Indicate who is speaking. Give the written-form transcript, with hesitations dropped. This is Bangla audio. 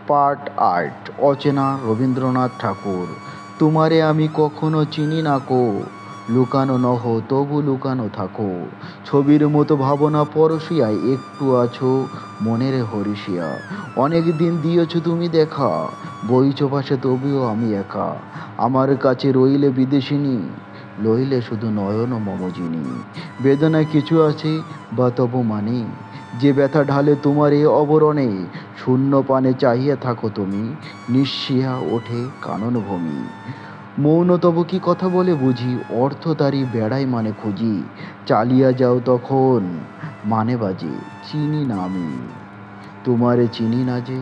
Speaker 1: পার্ট ৮ অচেনা রবীন্দ্রনাথ ঠাকুর। তোমারে আমি কখনো চিনি না কো, লুকানো নহ তবু লুকানো থাকো। ছবির মতো ভাবনা পরশিয়ায় একটু আছো মনের হরিষিয়া। অনেক দিন দিয়েছো তুমি দেখা, বইছো পাশে তবুও আমি একা। আমার কাছে রইলে বিদেশিনী, লইলে শুধু নয়ন মমজিনী। বেদনা কিছু আছে বা তবু মানে, যে ব্যথা ঢালে তোমার এ অবরণে। শূন্য পানে চাহিয়া থাকো তুমি, নিঃস্বিহা ওঠে কানন ভূমি। মৌন তবু কি কথা বলে বুঝি, অর্থ তারই বেড়াই মানে খুঁজি। চালিয়া যাও তখন মানে বাজে, চিনি না আমি, তোমারে চিনি না যে।